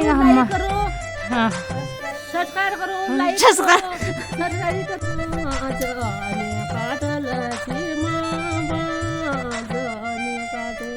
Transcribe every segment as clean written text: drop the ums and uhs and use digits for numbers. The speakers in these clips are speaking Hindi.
जाएगा हम। करो, हाँ सब्सक्राइब करो, लाइक सब्सक्राइब। करो, सब्सक्राइब करो। जाने काटल सीमा जाने काटो।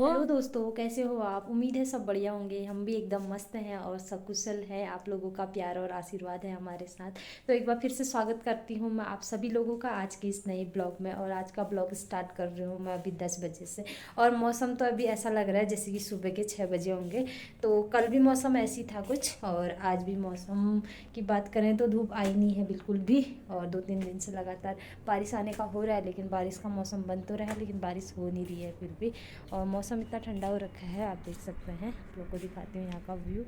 हेलो दोस्तों, कैसे हो आप? उम्मीद है सब बढ़िया होंगे। हम भी एकदम मस्त हैं और सकुशल हैं। आप लोगों का प्यार और आशीर्वाद है हमारे साथ। तो एक बार फिर से स्वागत करती हूँ मैं आप सभी लोगों का आज के इस नए ब्लॉग में। और आज का ब्लॉग स्टार्ट कर रही हूँ मैं अभी 10 बजे से। और मौसम तो अभी ऐसा लग रहा है जैसे कि सुबह के 6 बजे होंगे। तो कल भी मौसम ऐसी था कुछ, और आज भी मौसम की बात करें तो धूप आई नहीं है बिल्कुल भी। और 2-3 दिन से लगातार बारिश आने का हो रहा है, लेकिन बारिश का मौसम बन तो रहा है लेकिन बारिश हो नहीं रही है फिर भी। और मौसम इतना ठंडा हो रखा है, आप देख सकते हैं। आप लोग को दिखाती हूँ यहाँ का व्यू।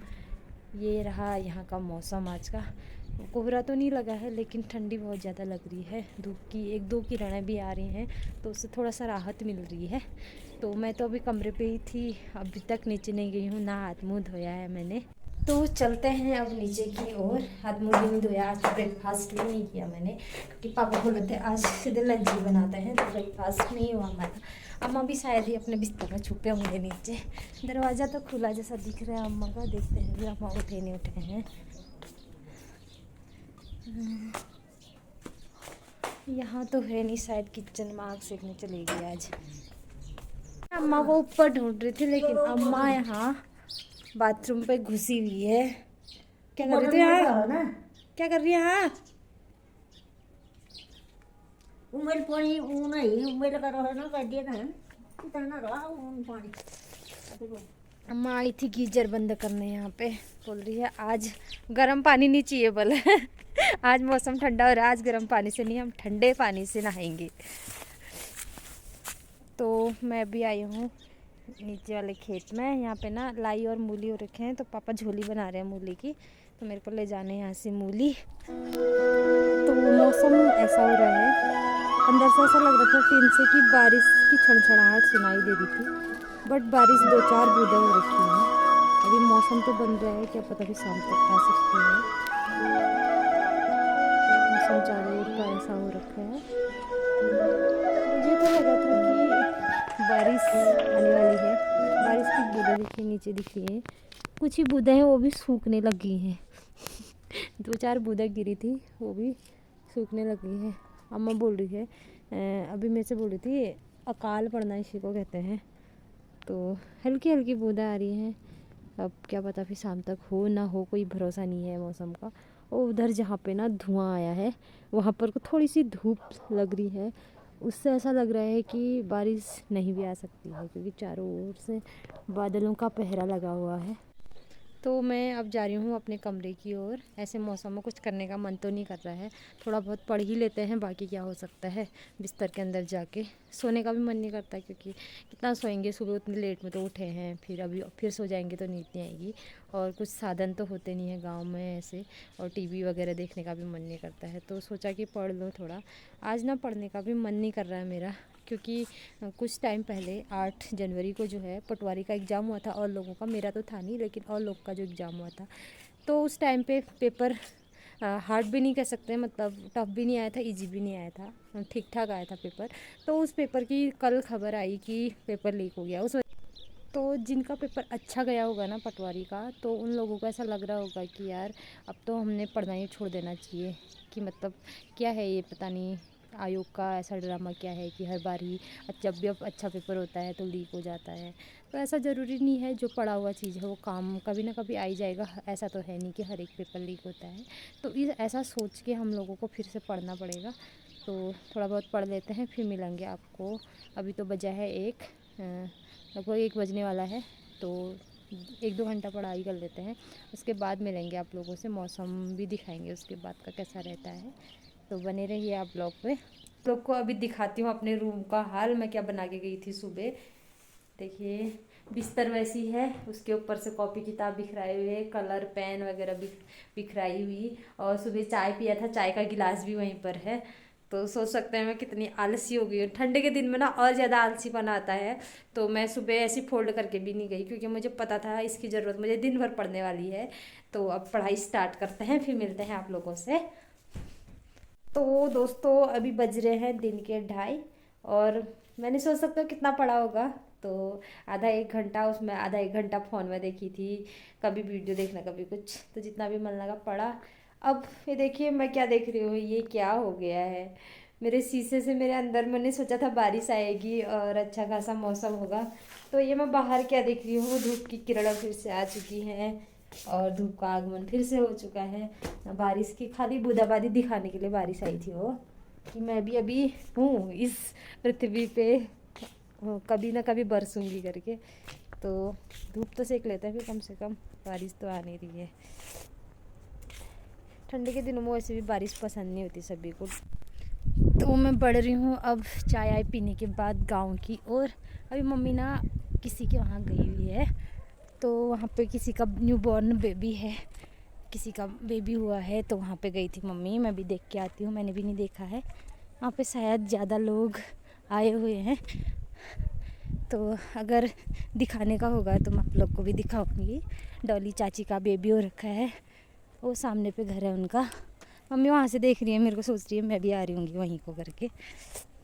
ये रहा यहाँ का मौसम आज का। कोहरा तो नहीं लगा है लेकिन ठंडी बहुत ज़्यादा लग रही है। धूप की 1-2 किरणें भी आ रही हैं तो उससे थोड़ा सा राहत मिल रही है। तो मैं तो अभी कमरे पे ही थी, अभी तक नीचे नहीं गई हूँ, ना हाथ मुँह धोया है मैंने। तो चलते हैं अब नीचे की ओर। हाथ मुँह भी नहीं धोया, आज ब्रेकफास्ट भी नहीं किया मैंने क्योंकि पापा बोल रहे थे आज सीधे लंच ही बनाते हैं, तो ब्रेकफास्ट नहीं हुआ हमारा। अम्मा भी शायद ही अपने बिस्तर में छुपे होंगे नीचे। दरवाज़ा तो खुला जैसा दिख रहा है अम्मा का, देखते हैं भी अम्मा उठे नहीं उठे हैं। यहाँ तो है नहीं, शायद किचन में आग सेकने चली गई आज। अम्मा को ऊपर ढूंढ रही थी लेकिन अम्मा यहाँ बाथरूम पे घुसी हुई है। क्या कर रही थी यहाँ? क्या कर रही है यहाँ? उमेर पानी ऊन है, उमेर का रहा ना कर दिया ना, इतना रहा ऊन पानी। अम्मा आई थी गीजर बंद करने यहाँ पे। बोल रही है आज गर्म पानी नहीं चाहिए बोले। आज मौसम ठंडा हो रहा है, आज गर्म पानी से नहीं, हम ठंडे पानी से नहाएंगे। तो मैं भी आई हूँ नीचे वाले खेत में। यहाँ पे ना लाई और मूली हो रखे हैं, तो पापा झोली बना रहे हैं मूली की, तो मेरे को ले जाने यहाँ से मूली। तो मौसम ऐसा हो रहा है, अंदर से ऐसा लग रहा था टीन से कि बारिश की छड़छड़ाहट सुनाई दे रही थी, बट बारिश 2-4 बूंदें हो रखी हैं। अभी मौसम तो बन रहा है, क्या पता भी शाम तक आ सकती है। मौसम चारों ओर का ऐसा हो रखा है। मुझे तो लगा था कि बारिश आने वाली है। बारिश की बूंदें दिखी नीचे दिख रही हैं, कुछ ही बूंदें हैं वो भी सूखने लगी हैं। 2-4 बूंदें गिरी थी, वो भी सूखने लगी है। अम्मा बोल रही है, अभी मेरे से बोल रही थी अकाल पड़ना इसी को कहते हैं। तो हल्की हल्की बूंदें आ रही हैं, अब क्या पता फिर शाम तक हो ना हो, कोई भरोसा नहीं है मौसम का। और उधर जहाँ पे ना धुआं आया है वहाँ पर को थोड़ी सी धूप लग रही है, उससे ऐसा लग रहा है कि बारिश नहीं भी आ सकती है क्योंकि चारों ओर से बादलों का पहरा लगा हुआ है। तो मैं अब जा रही हूँ अपने कमरे की ओर। ऐसे मौसम में कुछ करने का मन तो नहीं कर रहा है, थोड़ा बहुत पढ़ ही लेते हैं, बाकी क्या हो सकता है। बिस्तर के अंदर जाके सोने का भी मन नहीं करता क्योंकि कितना सोएंगे, सुबह उतनी लेट में तो उठे हैं, फिर अभी फिर सो जाएंगे तो नींद नहीं आएगी। और कुछ साधन तो होते नहीं है गाँव में ऐसे, और टीवी वगैरह देखने का भी मन नहीं करता है। तो सोचा कि पढ़ लो थोड़ा। आज ना पढ़ने का भी मन नहीं कर रहा है मेरा, क्योंकि कुछ टाइम पहले 8 जनवरी को जो है पटवारी का एग्ज़ाम हुआ था और लोगों का, मेरा तो था नहीं लेकिन और लोग का जो एग्ज़ाम हुआ था, तो उस टाइम पे पेपर हार्ड भी नहीं कह सकते, मतलब टफ भी नहीं आया था, इजी भी नहीं आया था, ठीक ठाक आया था पेपर। तो उस पेपर की कल खबर आई कि पेपर लीक हो गया उस। तो जिनका पेपर अच्छा गया होगा ना पटवारी का, तो उन लोगों को ऐसा लग रहा होगा कि यार अब तो हमने पढ़ना ही छोड़ देना चाहिए, कि मतलब क्या है ये, पता नहीं आयोग का ऐसा ड्रामा क्या है कि हर बार ही जब भी अब अच्छा पेपर होता है तो लीक हो जाता है। तो ऐसा ज़रूरी नहीं है, जो पढ़ा हुआ चीज़ है वो काम कभी ना कभी आ ही जाएगा, ऐसा तो है नहीं कि हर एक पेपर लीक होता है। तो ऐसा सोच के हम लोगों को फिर से पढ़ना पड़ेगा। तो थोड़ा बहुत पढ़ लेते हैं, फिर मिलेंगे आपको। अभी तो बजा है 1, लगभग 1 बजने वाला है, तो 1-2 घंटा पढ़ाई कर लेते हैं, उसके बाद मिलेंगे आप लोगों से। मौसम भी दिखाएंगे उसके बाद का कैसा रहता है, तो बने रहिए आप ब्लॉग पे। लोग को अभी दिखाती हूँ अपने रूम का हाल, मैं क्या बना के गई थी सुबह। देखिए बिस्तर वैसी है, उसके ऊपर से कॉपी किताब बिखराए हुए, कलर पेन वगैरह बिखराई हुई, और सुबह चाय पिया था, चाय का गिलास भी वहीं पर है। तो सोच सकते हैं मैं कितनी आलसी हो गई हूँ। ठंडे के दिन में ना और ज़्यादा आलसीपन आता है। तो मैं सुबह ऐसी फोल्ड करके भी नहीं गई क्योंकि मुझे पता था इसकी ज़रूरत मुझे दिन भर पड़ने वाली है। तो अब पढ़ाई स्टार्ट करते हैं, फिर मिलते हैं आप लोगों से। तो दोस्तों अभी बज रहे हैं दिन के 2:30, और मैंने सोच सकता हूँ कितना पढ़ा होगा, तो आधा एक घंटा उसमें, आधा एक घंटा फ़ोन में देखी थी, कभी वीडियो देखना कभी कुछ, तो जितना भी मन लगा पड़ा। अब ये देखिए मैं क्या देख रही हूँ, ये क्या हो गया है मेरे शीशे से मेरे अंदर। मैंने सोचा था बारिश आएगी और अच्छा खासा मौसम होगा, तो ये मैं बाहर क्या देख रही हूँ, धूप की किरणें फिर से आ चुकी हैं और धूप का आगमन फिर से हो चुका है। बारिश की खाली बूंदाबांदी दिखाने के लिए बारिश आई थी वो, कि मैं भी अभी हूँ इस पृथ्वी पे, कभी ना कभी बरसूंगी करके। तो धूप तो सेक लेते हैं, फिर कम से कम बारिश तो आ नहीं रही है। ठंडी के दिनों में वैसे भी बारिश पसंद नहीं होती सभी को। तो मैं बढ़ रही हूँ अब चाय आय पीने के बाद गांव की ओर। अभी मम्मी ना किसी के वहाँ गई हुई है, तो वहाँ पे किसी का न्यूबॉर्न बेबी है, किसी का बेबी हुआ है, तो वहाँ पे गई थी मम्मी। मैं भी देख के आती हूँ, मैंने भी नहीं देखा है। वहाँ पे शायद ज़्यादा लोग आए हुए हैं, तो अगर दिखाने का होगा तो मैं आप लोग को भी दिखाऊंगी। डॉली चाची का बेबी हो रखा है, वो सामने पे घर है उनका। मम्मी वहाँ से देख रही है, मेरे को सोच रही है मैं भी आ रही हूँगी वहीं को करके।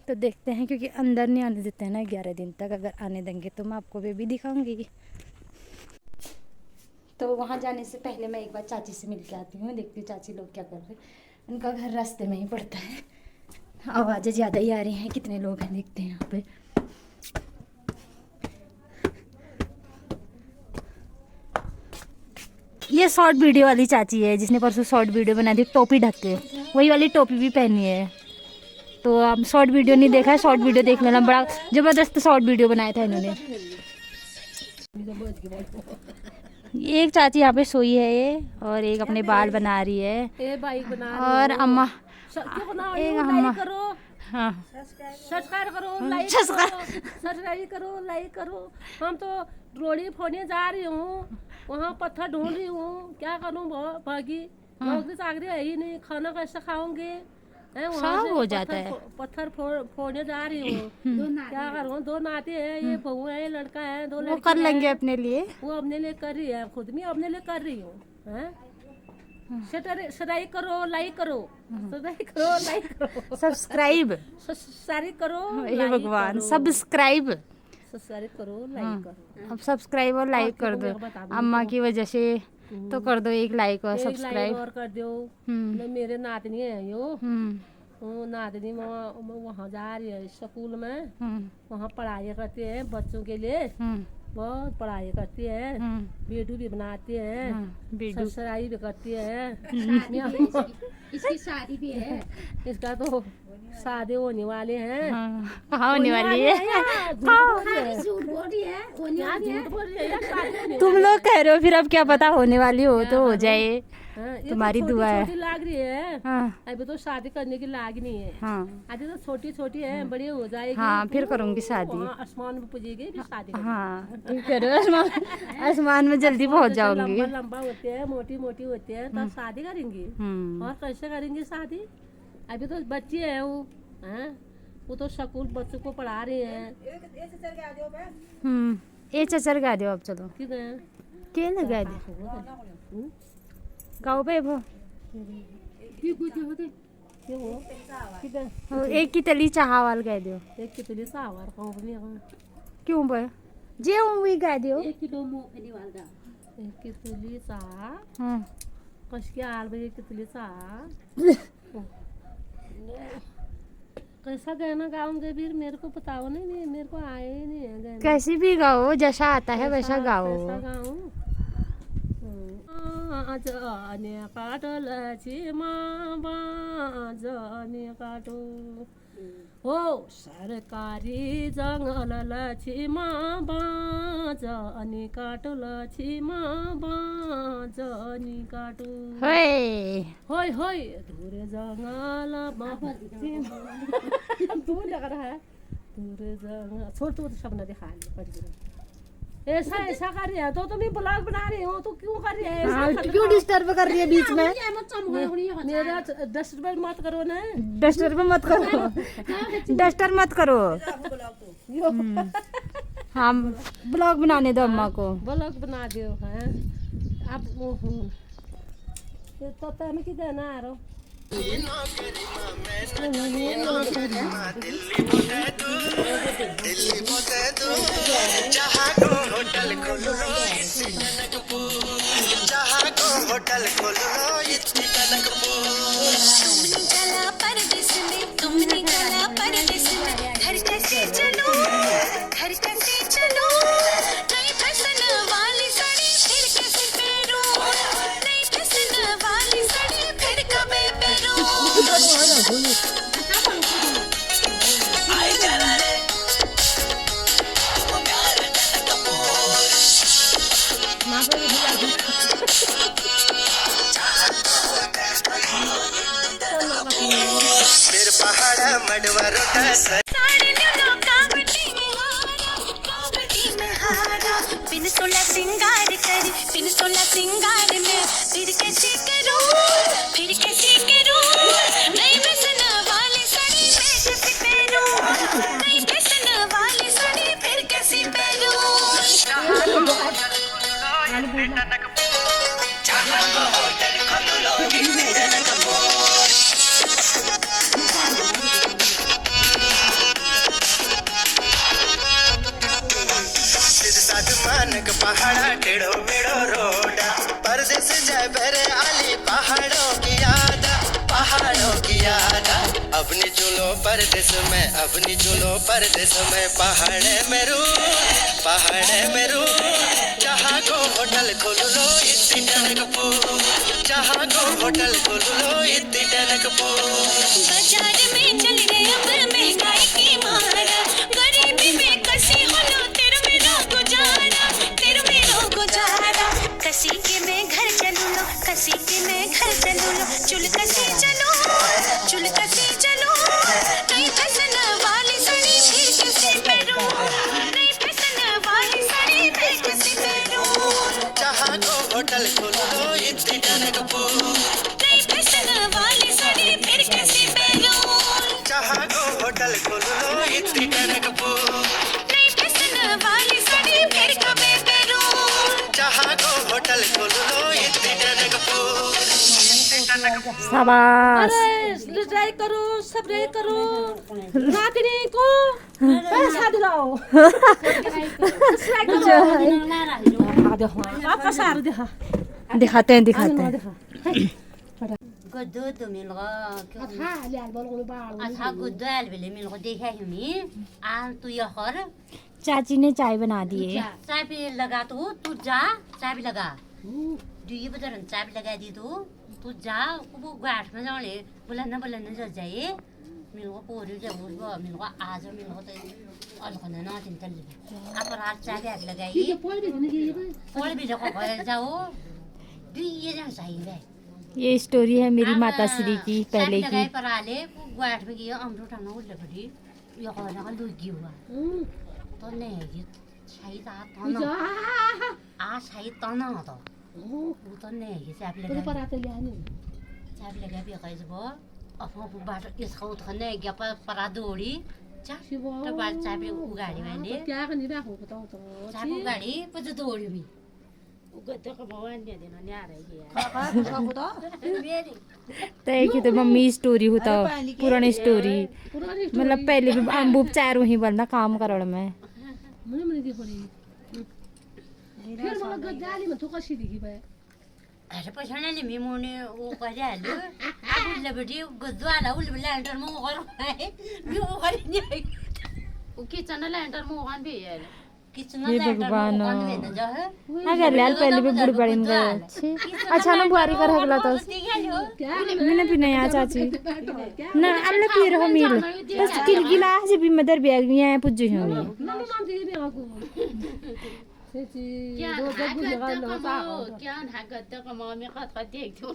तो देखते हैं, क्योंकि अंदर नहीं आने देते हैं ना 11 दिन तक। अगर आने देंगे तो मैं आपको बेबी दिखाऊंगी। तो वहाँ जाने से पहले मैं एक बार चाची से मिल के आती हूँ, देखती हूँ चाची लोग क्या कर रहे हैं। उनका घर रास्ते में ही पड़ता है। आवाज़ें ज़्यादा ही आ रही हैं, कितने लोग हैं देखते हैं यहाँ पे। ये शॉर्ट वीडियो वाली चाची है जिसने परसों शॉर्ट वीडियो बना दी टोपी ढक के, वही वाली टोपी भी पहनी है। तो अब शॉर्ट वीडियो नहीं देखा है, शॉर्ट वीडियो देख लेना, बड़ा ज़बरदस्त शॉर्ट वीडियो बनाया था इन्होंने। एक चाची यहाँ पे सोई है ये, और एक अपने बाल बना रही है, और अम्मा एक अम्मा। हाँ सब्सक्राइब करो, लाइक करो, सब्सक्राइब करो, लाइक करो। हम तो रोड़ी फोड़ने जा रही हूँ, वहाँ पत्थर ढूंढ रही हूँ, क्या करूँ भागी, नौकरी चाकरी है ही नहीं, खाना कैसे खाऊंगे, सब हो जाता है। पत्थर फोड़ने जा रही हूँ, क्या करूँ। 2 नाते हैं, ये बहू है, ये लड़का है, 2 वो कर लेंगे अपने लिए, वो अपने लिए कर रही है, खुद भी अपने लिए कर रही हूँ। सब्सक्राइब करो, लाइक करो, सब्सक्राइब करो, लाइक करो, सब्सक्राइब करो, हे भगवान, सब्सक्राइब करो, लाइक करो। अब सब्सक्राइब और लाइक कर दो अम्मा की वजह से, तो कर दो एक लाइक और सब्सक्राइब और कर दो। मेरे नातनी है यो, नातनी वहाँ जा रही है स्कूल में, वहाँ पढ़ाई करते हैं बच्चों के लिए, बहुत पढ़ाई करती है, वीडियो भी बनाती है, सब्सक्राइब भी करती है। इसकी शादी भी है, इसका तो शादी होने वाले हैं। कहाँ होने वाली है? झूठ बोल रही है, तुम लोग कह रहे हो, फिर अब क्या पता होने वाली हो तो हो जाए, तुम्हारी दुआ है। लाग रही है, अभी तो शादी करने की लाग नहीं है। अभी तो छोटी छोटी है, बड़ी हो जाएगी। हाँ फिर करूंगी शादी, आसमान में पूजेगी फिर शादी। हाँ ठीक करो, आसमान में जल्दी पहुंच जाऊंगी। लंबा होते हैं, मोटी मोटी होते हैं, तब शादी करेंगी। और कैसे करेंगी शादी? अभी तो बच्चे हैं वो तो स्कूल बच्चों को पढ़ा रहे हैं। ये चचर गा दो अब, चलो के लगा दो गाओ पे वो एक की तली चाहवाल गा दो, एक की तली चाहवाल क्यों बे जे हुई गा दो, एक की तली चाह कश के आल एक की तली चाह। कैसा गाना गाऊंगे फिर? मेरे को बताओ नहीं, मेरे को आए ही नहीं है गाना। कैसी भी गाओ, जैसा आता है वैसा गाओ। जाने काटल छिमा जाने काटो हो सरकारी जंगल छिमा जाने काटल छिमा जाने काटो होय होय दूर जंगल दूर लग रहा है, दूर जंगल छोड़ तो सपना दिखा ऐसा कर रही है। तो मैं ब्लॉग बना रही हूँ, तो क्यों कर रही है? क्यों डिस्टर्ब कर रही है बीच में? मेरा डिस्टर्ब मत करो ना, डिस्टर्ब मत करो, डिस्टर्ब मत करो। हाँ ब्लॉग बनाने दो अम्मा को, ब्लॉग बना दो। है आप तो तब की देना आ रहा खोल लो इतनी टनकपुर, जहाँ को होटल खोल लो इतनी टनकपुर। तुमने चला परदेस में, तुमने चला परदेस में, घर कैसे चलो, घर कैसे चलो, नई फैशन वाली साड़ी फिर कैसे पहनूं, नई फैशन वाली साड़ी फिर कब पहनूं। आई जरा रे ओ प्यार टनकपुर, फिर पहाड़ मडवा रोटा साड़ी लो कावटी में हारा, कावटी में हारा, बिन सोला सिंगार कर, बिन सोला सिंगार में फिर कैसे करूं, फिर कैसे करूं, नई फैशन वाली साड़ी मैं कैसे पहनूं, नई फैशन वाली साड़ी फिर कैसे पहनूं। मानक पहाड़ा टेढ़ो मेढ़ो रोडा, परदेस जाए बेरे आली पहाड़ों की याद, पहाड़ों की याद। अपनी चुलो परदेस में, अपनी चुलो परदेस में, पहाड़े में रू, पहाड़े में रू, जहाँ को होटल खोल लो इतनी टनकपुर, जहाँ को होटल खोल लो इतनी टनकपुर। बाजार में चल गए अब महंगाई की मारा, गरीबी में कसी होलो तेरे मेरा गुजारा, तेरे मेरा गुजारा, कसी के मैं घर चलू लो, कसी के मैं घर चलू लो, चुल कसी चलो, चुल कसी चलो, नई फैशन वाली साड़ी फिर कैसे पहनूं, नई फैशन वाली साड़ी फिर कैसे पहनूं। जहाँ को होटल खोल लो इतनी टनकपुर, नई फैशन वाली साड़ी फिर कैसे पहनूं, जहाँ को होटल खोल लो इतनी टनकपुर, नई फैशन वाली साड़ी फिर कब पहनूं। जहाँ को होटल खोल लो इतनी टनकपुर। शाबाश। अरे ट्राई करो, सब ट्राई करो, नातिनी को पैसा दिलाओ। आपका सारा दिखा, दिखाते हैं। Gudu milgo, अच्छा गुद्दू आल बेले मिलको देखा है मी आल तू यहर चाची ने चाय बना दी है। चाय पे लगा तू जा चाय पे लगा दुई बजे रन चाय पे लगा दी तू जा वो गाठ में जाने बुलाना जा जाए मिलको पोरी जब वो मिलको आज मिलको तो अलगना ना चिंता नहीं आप रात चाय के लगाई पोल भी देखो जाओ दुई ये जन चाहिए ये स्टोरी है मेरी माता श्री की पहले की। पर आले गाठ में गया अमरो ठाना उल्ले बड़ी यो खाना का लुक गया तो नहीं ये शायद आ शायद तना तो वो तो नहीं ये चाप लगा भी कैसे वो अब बात इसका उठने गया पर परा दौड़ी चाप तो बात चाप उगाड़ी मैंने क्या करनी है आपको बताओ तो। चाप उगाड़ी पर जो दौड़ी भी तय की तो मम्मी स्टोरी होता पुरानी स्टोरी मतलब पहले भी अम्बू चारों ही बनना काम करण में मैंने देखो नहीं फिर मला गद्दाली में तो कशी दिखी बे अरे पछाडले मी मोने ओ करे हाल्यो आबुले बडी गद्वाला उले ल्यान्डर म गरौ है मी ओ गरे नि ओ किचन ल्यान्डर म ओगान भी है किचन ये ल्यान्डर भगवान म ओगान भेन जा है अगर लाल पहले भी बुढ़ बड़े गए अच्छा ना बुआरी कर हगला तो मैंने भी नहीं आ चाची ना हमने पी रहा मिल बस किलगिला जे भी मदर बैग में आए पुज्जू हो नाम दे दे आपको सेची दो जब लगा ना क्या हागत का मम्मी कत कत देख थियो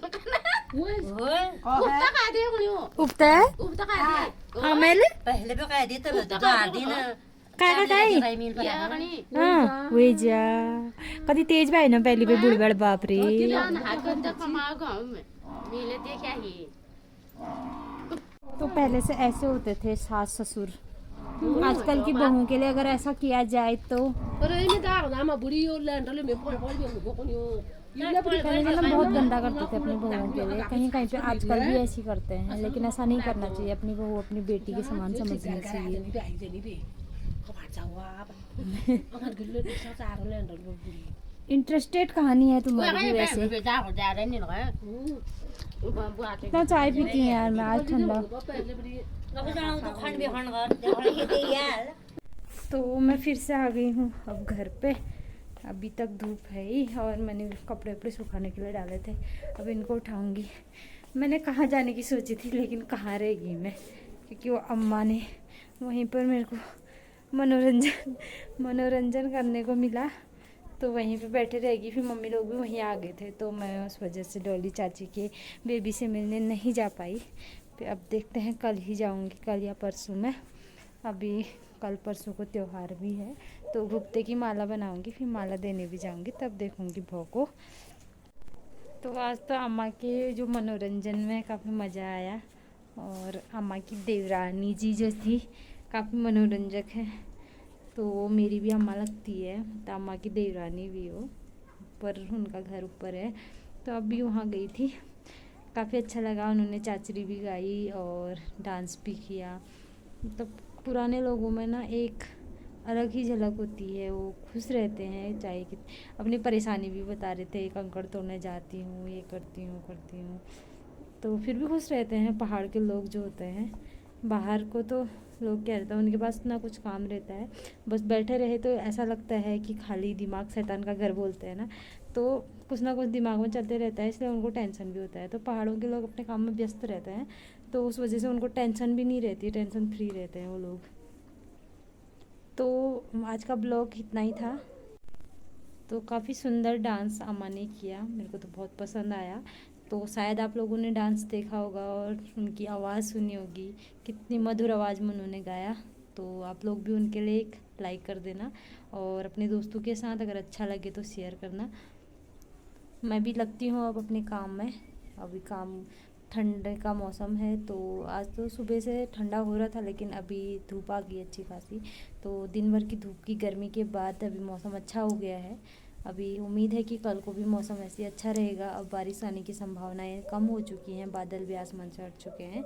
ओए उफ्ता का दे गुलियो उपता उफ्ता का दे आमेले पहले पे कह दी त गार्डी न काय मिल क्या गनी हाँ वे जा कति तेज भाई ना पहले पे बुढ़ बड़ बाप रे क्या हागत का मा गांव में मिले देखा ही तो पहले से ऐसे होते थे सास ससुर आजकल की बहू के लिए अगर ऐसा किया जाए तो अरे ये दाग ना मैं बुरी और लैंडर में पड़ गई पहले मतलब बहुत गंदा करते थे अपनी बहुओं के लिए कहीं कहीं पे आजकल भी ऐसी करते हैं लेकिन ऐसा नहीं करना चाहिए अपनी बहू अपनी बेटी के समान समझनी चाहिए इंटरेस्टेड कहानी है तुम्हारी भी वैसे। बेटा हो जा रहे नहीं लगा इतना चाय पीती हैं यार मैं आज ठंडा। तो मैं फिर से आ गई हूँ अब घर पे। अभी तक धूप है ही और मैंने कपड़े वपड़े सुखाने के लिए डाले थे, अब इनको उठाऊंगी। मैंने कहाँ जाने की सोची थी लेकिन कहाँ रहेगी मैं, क्योंकि वो अम्मा ने वहीं पर मेरे को मनोरंजन करने को मिला तो वहीं पे बैठे रहेगी। फिर मम्मी लोग भी वहीं आ गए थे तो मैं उस वजह से डॉली चाची के बेबी से मिलने नहीं जा पाई। फिर अब देखते हैं कल ही जाऊंगी, कल या परसों में। अभी कल परसों को त्यौहार भी है तो गुप्ते की माला बनाऊंगी, फिर माला देने भी जाऊंगी, तब देखूंगी भाव को। तो आज तो अम्मा के जो मनोरंजन में काफ़ी मज़ा आया और अम्मा की देवरानी जी जो थी काफ़ी मनोरंजक है। तो मेरी भी अम्मा लगती है, तो अम्मा की देवरानी भी हो, पर उनका घर ऊपर है तो अभी वहाँ गई थी। काफ़ी अच्छा लगा, उन्होंने चाचरी भी गाई और डांस भी किया। मतलब पुराने लोगों में ना एक अलग ही झलक होती है, वो खुश रहते हैं, चाहे कि अपनी परेशानी भी बता रहे थे, कंकड़ तोड़ने जाती हूँ, ये करती हूँ, तो फिर भी खुश रहते हैं। पहाड़ के लोग जो होते हैं, बाहर को तो लोग क्या रहता है, उनके पास ना कुछ काम रहता है, बस बैठे रहे तो ऐसा लगता है कि खाली दिमाग शैतान का घर बोलते हैं ना, तो कुछ ना कुछ दिमाग में चलते रहता है, इसलिए उनको टेंशन भी होता है। तो पहाड़ों के लोग अपने काम में व्यस्त रहते हैं तो उस वजह से उनको टेंशन भी नहीं रहती, टेंशन फ्री रहते हैं वो लोग। तो आज का ब्लॉग इतना ही था। तो काफ़ी सुंदर डांस अम्मा ने किया, मेरे को तो बहुत पसंद आया। तो शायद आप लोगों ने डांस देखा होगा और उनकी आवाज़ सुनी होगी, कितनी मधुर आवाज़ में उन्होंने गाया। तो आप लोग भी उनके लिए एक लाइक कर देना और अपने दोस्तों के साथ अगर अच्छा लगे तो शेयर करना। मैं भी लगती हूँ अब अपने काम में। अभी काम, ठंडे का मौसम है तो आज तो सुबह से ठंडा हो रहा था लेकिन अभी धूप आ गई अच्छी खासी। तो दिन भर की धूप की गर्मी के बाद अभी मौसम अच्छा हो गया है। अभी उम्मीद है कि कल को भी मौसम ऐसे ही अच्छा रहेगा। अब बारिश आने की संभावनाएं कम हो चुकी हैं, बादल भी आसमान से हट चुके हैं।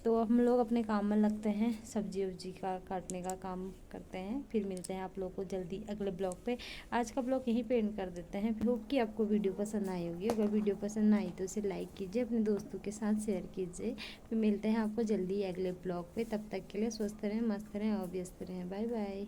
तो हम लोग अपने काम में लगते हैं, सब्जी वब्जी का काटने का काम करते हैं। फिर मिलते हैं आप लोग को जल्दी अगले ब्लॉग पे। आज का ब्लॉग यहीं पे एंड कर देते हैं। होप कि आपको वीडियो पसंद आई होगी। अगर वीडियो पसंद आई तो उसे लाइक कीजिए, अपने दोस्तों के साथ शेयर कीजिए। फिर मिलते हैं आपको जल्दी अगले ब्लॉग पे। तब तक के लिए स्वस्थ रहें, मस्त रहें और व्यस्त रहें। Bye bye.